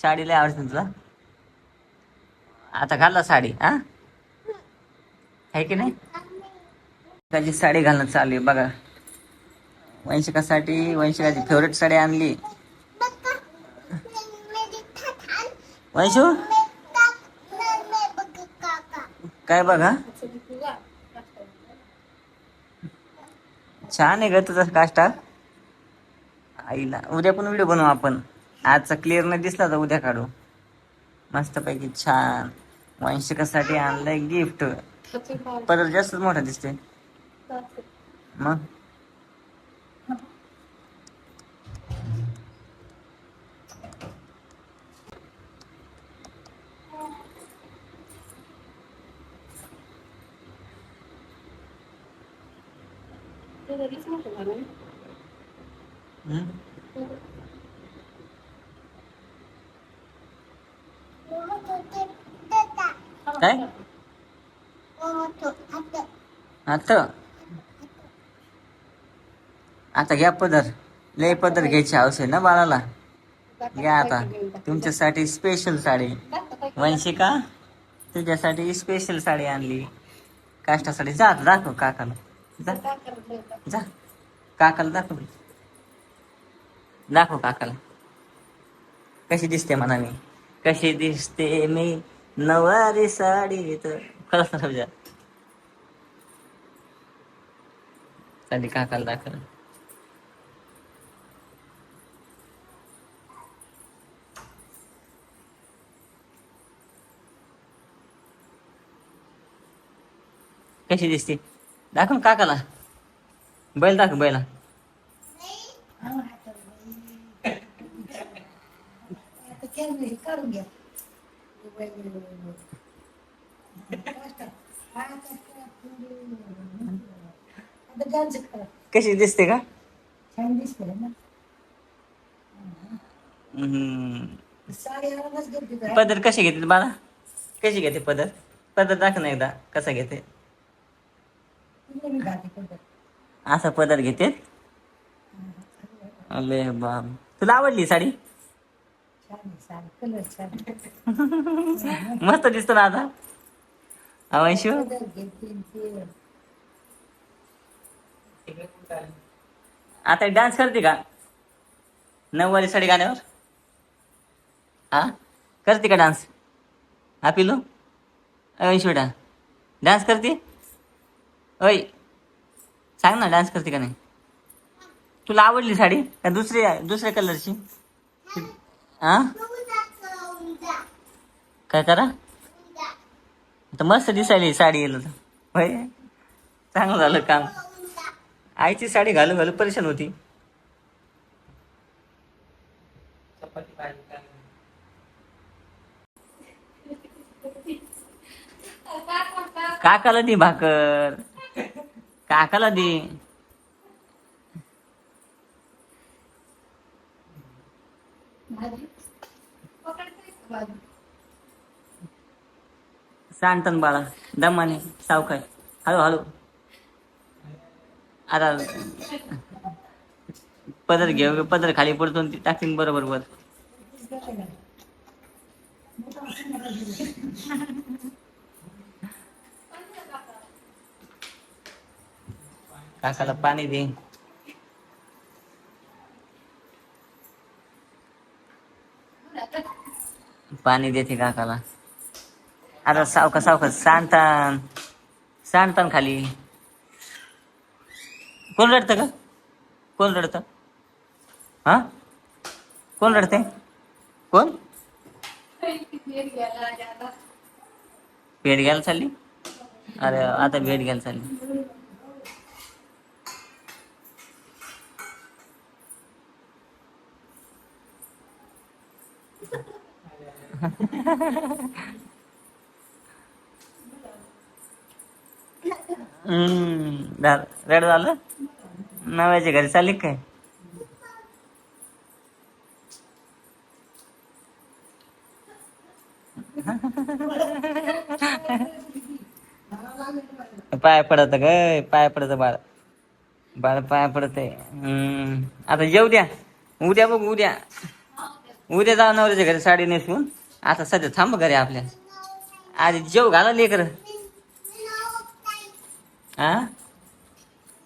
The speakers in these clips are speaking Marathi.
साडी लय आवडते तुला. आता घालला साडी हा, आहे की नाही. त्याची साडी घालणं चालू आहे बघा. वंशिकासाठी वंशिकाची फेवरेट साडी आणली. वंशू काय बघा, छान आहे ग तुझा काष्टा. आईला उद्या पण व्हिडिओ बनवू आपण. आजचा क्लिअर नाही दिसला तर उद्या काढू. मस्तपैकी छान वंशिकासाठी आणलंय गिफ्ट. पदर जास्त मोठा दिसते मग. काय आता आता घ्या पदर. लय पदर घ्यायची हौस आहे ना बाळाला. घ्या आता तुमच्यासाठी स्पेशल साडी. वंशिका तुझ्यासाठी स्पेशल साडी आणली काष्टासाठी. जा दाखव काकाला. जा जा काकाला दाखव. दाखव काकाला कशी दिसते म्हणा मी. कशी दिसते मी नवारी साडी तर खरंच ना समजा. साडी काकाला दाखव. कशी दिसते दाखव काकाला. बैल दाखव बैला. कशी दिसते का. पदर कशी घेते बाळा. कशी घेते पदर. पदर दाखव ना एकदा कसा घेते. असा पदर घेते. अरे बाप तुला आवडली साडी. मस्त दिसतो ना आता. अवंशू आता डान्स करते का नऊवारी साडी गाण्यावर. हा करते का डान्स. हा पिलो अवंशू डान्स करते. ओय सांग ना डान्स करते का नाही. तुला आवडली साडी का दुसऱ्या कलरची. हा काय करा. तर मस्त दिसायली साडी येईल तर. होय चांगलं झालं काम. आईची साडी घालू घालू परेशान होती. काकाला दे भाकर. काकाला दे. सांगतन बाळा दमाने सावकाश. हळू हळू. आता पदर घेऊ. पदर खाली पडतो ती टाकीन बरोबर वर. काकाला पाणी दे. पाणी देते काकाला. आता सावकाश सावकाश. सांडतान खाली. कोण रडतं का. कोण रडतं. हा कोण रडते. कोण भेट घ्यायला चालली. अरे आता भेट घ्यायला चालली. रेड झालं. नव्याच्या घरी चालली काय. पाय पडत ग. पाय पडत बाळ. बाळ पाय पडत आहे. आता येऊ द्या. उद्या बघ उद्या. उद्या जाऊ नवऱ्याच्या घरी साडी नेसून. आता सध्या थांब घरी आपल्या. आधी जेव घाला लेकर. हा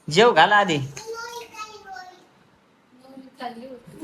जेव घाला आधी. चालली होती